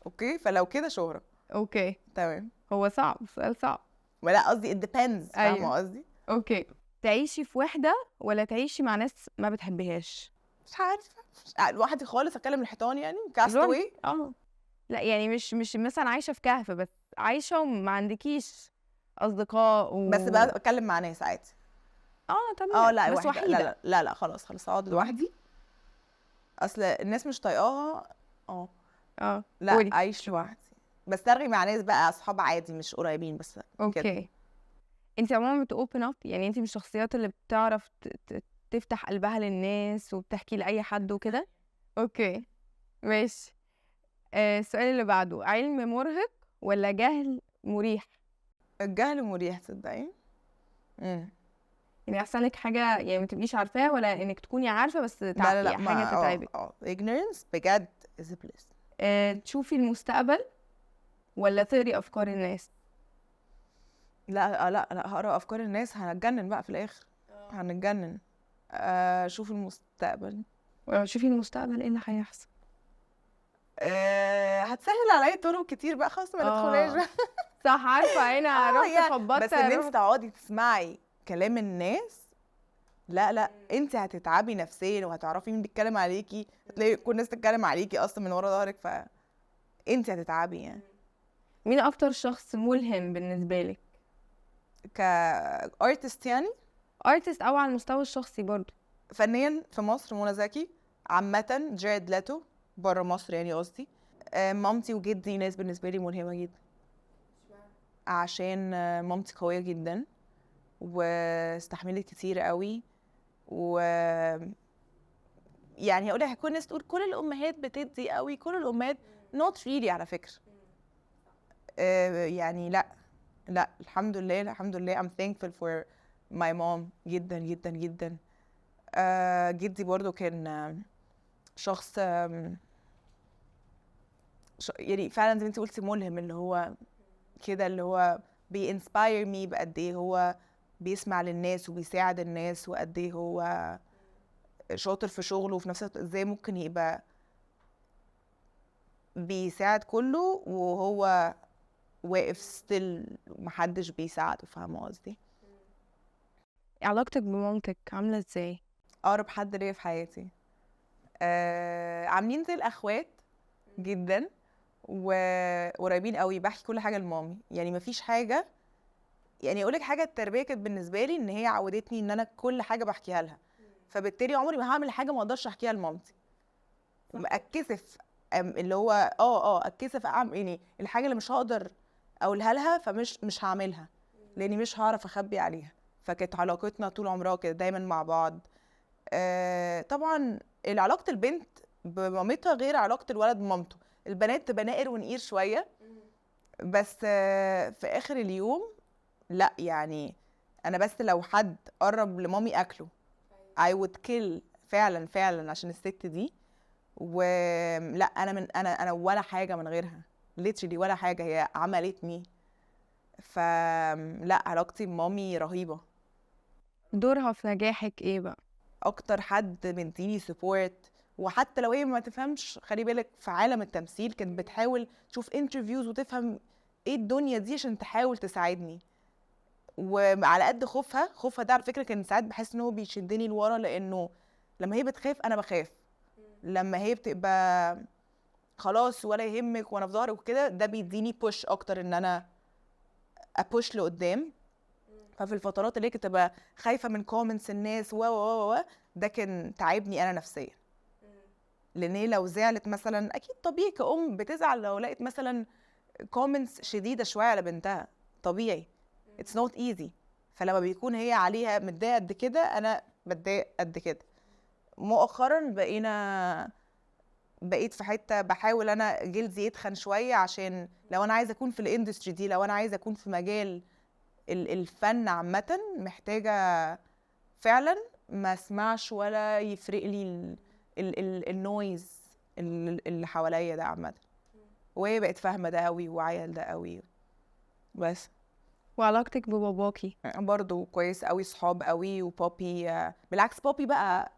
اوكي فلو كده شهرة. اوكي تمام. هو صعب، سؤال صعب. ولا قصدي it depends، أيوة. فاهمة قصدي؟ اوكي. تعيشي في وحدة ولا تعيشي مع ناس ما بتحبيهاش؟ مش عارفة، لوحدي خالص اتكلم الحيطان يعني كاستوي. لا يعني مش مثلا عايشة في كهف، بس عايشة وما عندكيش أصدقاء بس بقى بتكلم مع ناس عادي. طبعا. لا بس وحيدة. وحيدة. لا خلاص اقعد لوحدي، اصل الناس مش طايقاها. لا قولي. اعيش لوحدي. بس ارغي مع ناس بقى اصحاب عادي مش قريبين بس كده. اوكي. انت عموما بتوبن اب، يعني انت من الشخصيات اللي بتعرف تفتح قلبها للناس وبتحكي لاي حد وكده؟ اوكي ماشي. السؤال اللي بعده، علم مرهق ولا جهل مريح؟ الجهل مريح تصدقي. يعني احسن لك حاجه يعني ما تبقيش عارفاها، ولا انك تكوني عارفه بس لا يعني حاجه تتعبك؟ ignorance بجد is a bliss. تشوفي المستقبل ولا تقري افكار الناس؟ لا لا لا هقرا افكار الناس هنتجنن بقى في الاخر. هنتجنن. شوف المستقبل. ولو شوفي المستقبل ايه اللي هيحصل؟ هتسهل عليا طرق كتير بقى، خلاص ما ندخلهاش بقى. صح، عارفه انا رحت يعني خبطت بس ان انت تقعدي تسمعي كلام الناس، لا انت هتتعبي نفسيا وهتعرفي مين بيتكلم عليكي، هتلاقي كل الناس تتكلم عليكي اصلا من ورا ظهرك، فانت هتتعبي يعني. مين اكتر شخص ملهم بالنسبه لك؟ كارتست يعني ارتست او على المستوى الشخصي برضو؟ فنيا في مصر منى زكي، عامة جاريد لاتو بره مصر يعني قصدي. مامتي وجدي ناس بالنسبة لي ملهمة جدا، عشان مامتي قوية جدا واستحملت كتير قوي، و يعني هقول لك كل الناس تقول كل الامهات بتدي قوي، كل الامهات not really على فكرة. يعني لا الحمد لله I'm thankful for my mom جدا جدا جدا. جدي برضو كان شخص يعني فعلا زي ما انت قلتي ملهم، اللي هو كده اللي هو بيinspire me بقد ايه هو بيسمع للناس وبيساعد الناس، وقد ايه هو شاطر في شغله، وفي نفس الوقت ازاي ممكن يبقى بيساعد كله وهو واقف ستيل محدش بيساعده. فاهمه قصدي؟ علاقتك بمامتك عامله ازاي؟ اقرب حد ليا في حياتي. عاملين زي الاخوات جدا وقريبين قوي، بحكي كل حاجه لمامي، يعني مفيش حاجه. يعني اقول لك حاجه، التربيه كانت بالنسبه لي ان هي عودتني ان انا كل حاجه بحكيها لها، فبالتالي عمري ما هعمل حاجه ما اقدرش احكيها لمامتي. اتكسف اللي هو اتكسف اعمل يعني الحاجه اللي مش هقدر اقولها لها، فمش هعملها لاني مش هعرف اخبي عليها. فكانت علاقتنا طول عمرها كده دايما مع بعض. طبعا علاقه البنت بمامتها غير علاقه الولد بمامته. البنات تبقى نائر ونقير شويه، بس في اخر اليوم لا يعني انا بس لو حد قرب لمامي اكله I would kill فعلا عشان الست دي. ولا انا ولا حاجه من غيرها، literally ولا حاجه، هي عملتني. فلا علاقتي بمامي رهيبه. دورها في نجاحك ايه بقى؟ اكتر حد مديني سبورت، وحتى لو هي ما تفهمش، خلي بالك في عالم التمثيل كانت بتحاول تشوف انترفيوز وتفهم ايه الدنيا دي عشان تحاول تساعدني. وعلى قد خوفها ده على فكره كان ساعات بحس ان هو بيشدني لورا، لانه لما هي بتخاف انا بخاف، لما هي بتبقى خلاص ولا يهمك وانا في ظهرك وكده ده بيديني بوش اكتر ان انا ابوش لقدام. ففي الفترات اللي هي كنت ببقى خايفه من كومنتس الناس و ده كان تعبني انا نفسيا، لان هي لو زعلت مثلا اكيد طبيعي كأم بتزعل لو لقيت مثلا كومنتس شديده شويه على بنتها، طبيعي it's not easy. فلما بيكون هي عليها متضايقه قد كده انا بتضايق قد كده. مؤخرا بقيت في حته بحاول انا جلدي يتخن شويه، عشان لو انا عايزه اكون في الاندستري دي، لو انا عايزه اكون في مجال الفن عامه، محتاجه فعلا ما اسمعش ولا يفرق لي النويز اللي حواليا ده عامه. وهي بقت فاهمه ده قوي وواعيه ده قوي. بس وعلاقتك بباباكي؟ برضو كويس قوي، صحاب قوي. وبابي بالعكس بابي بقى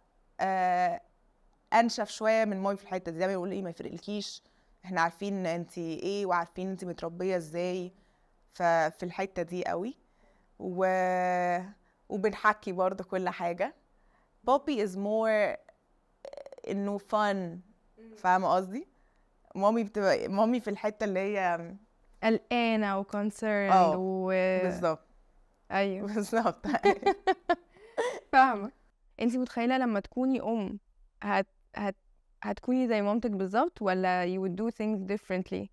انشف شويه من مامي في الحته دي، دايما يقول ايه ما يفرقلكيش، احنا عارفين انت ايه وعارفين انت متربيه ازاي. ففي الحته دي قوي وبنحكي برضو كل حاجه. بابي is more انه fun، فاهمه قصدي؟ مامي بتبقى مامي في الحته اللي هي قلقانه وكونسيرند بالظبط ايوه بالظبط. فاهمه. انتي متخيله لما تكوني هت... هتكوني زي مامتك بالظبط، ولا you would do things differently؟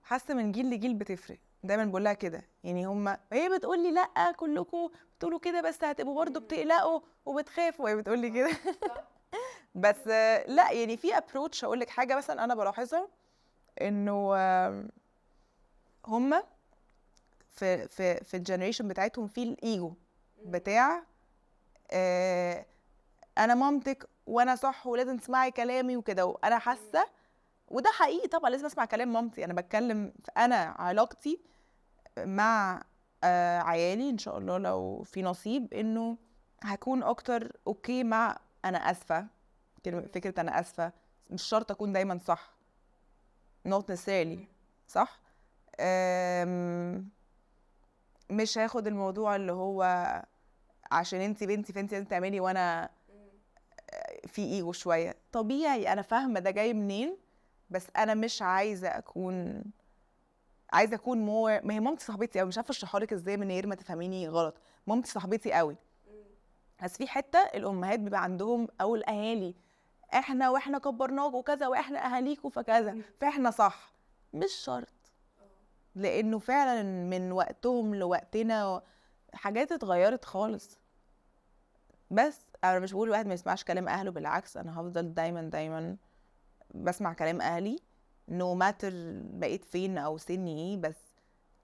حاسه من جيل لجيل بتفرق. دايما بقول لها كده، يعني هي بتقول لي لا كلكم بتقولوا كده بس هتبقوا برضه بتقلقوا وبتخافوا، وهي بتقول لي كده. بس لا يعني في ابروتش. هقول لك حاجه مثلا انا بلاحظها، انه هم في الجنريشن بتاعتهم في الايجو بتاع انا مامتك وانا صح ولازم تسمعي كلامي وكده. وانا حاسه وده حقيقي طبعا لازم اسمع كلام مامتي. انا بتكلم انا علاقتي مع عيالي ان شاء الله لو في نصيب، انه هكون اكتر اوكي مع انا اسفه. فكره انا اسفه مش شرط اكون دايما صح، not necessarily صح. مش هاخد الموضوع اللي هو عشان انتي بنتي فانتي لازم تعملي، وانا في ايجو شويه طبيعي. انا فاهمه ده جاي منين، بس انا مش عايزه اكون مور. ما هي مامتي صاحبتي قوي، مش عارفه اشرحها لك ازاي من غير ما تفهميني غلط. مامتي صاحبتي قوي، بس في حته الامهات بيبقى عندهم او الاهالي واحنا كبرناك وكذا واحنا اهاليكوا فكذا فاحنا صح. مش شرط، لانه فعلا من وقتهم لوقتنا حاجات اتغيرت خالص. بس انا مش بقول الواحد ما يسمعش كلام اهله، بالعكس انا هفضل دايما بسمع كلام اهلي نو ماتر بقيت فين او سني ايه. بس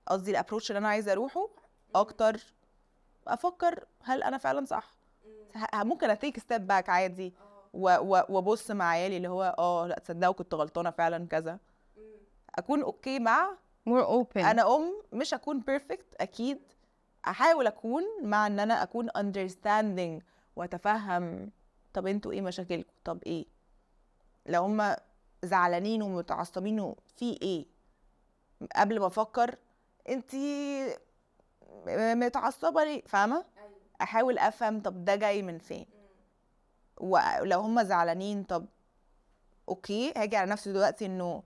قصدي الابروتش اللي انا عايزه اروحه اكتر افكر هل انا فعلا صح. ممكن اتيك ستيب باك عادي وابص مع عيالي اللي هو لا تصدقوا كنت غلطانه فعلا كذا. اكون اوكي مع more open. انا مش اكون بيرفكت اكيد، احاول اكون مع ان انا اكون understanding واتفهم. طب انتوا ايه مشاكلكم؟ طب ايه لو هم زعلانين ومتعصبين في ايه، قبل ما افكر انتي متعصبه ليه، فاهمه؟ احاول افهم طب ده جاي من فين. ولو هم زعلانين طب اوكي هاجي على نفسي دلوقتي انه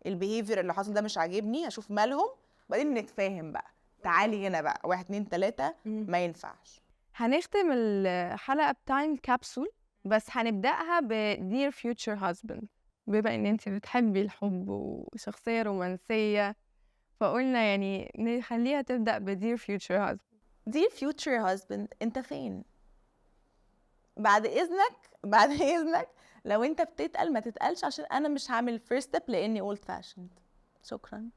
البيهيفير اللي حصل ده مش عاجبني، اشوف مالهم وبعدين نتفاهم بقى. تعالي هنا بقى 1 2 3 ما ينفعش. هنختم الحلقة بتايم كابسول، بس هنبدأها ب Dear Future Husband. بما ان انت بتحبي الحب وشخصية رومانسية، فقلنا يعني نخليها تبدأ ب Dear Future Husband. Dear future husband انت فين؟ بعد اذنك لو انت بتتقل ما تتقلش، عشان انا مش هعمل first step لاني old fashioned. شكرا.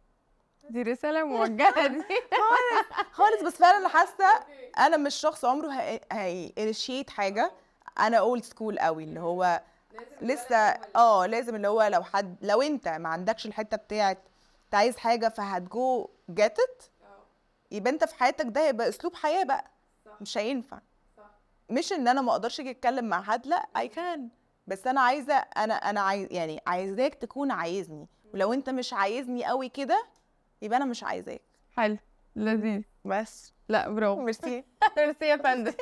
دي رسالة موجهة دي. خالص. بس فعلا حاسه انا مش شخص عمره initiate حاجه. انا old school قوي اللي هو لسه لازم اللي هو لو انت ما عندكش الحته بتاعت انت عايز حاجه فهتجو get it، يبقى انت في حياتك ده يبقى اسلوب حياه بقى. مش هينفع. مش ان انا ما اقدرش اجي اتكلم مع حد، لا I can، بس انا عايزه انا عايز يعني عايزاك تكون عايزني. ولو انت مش عايزني قوي كده يبقى انا مش عايزاك. حلو، لذيذ. بس لا برافو. ميرسي. ميرسي يا فندم.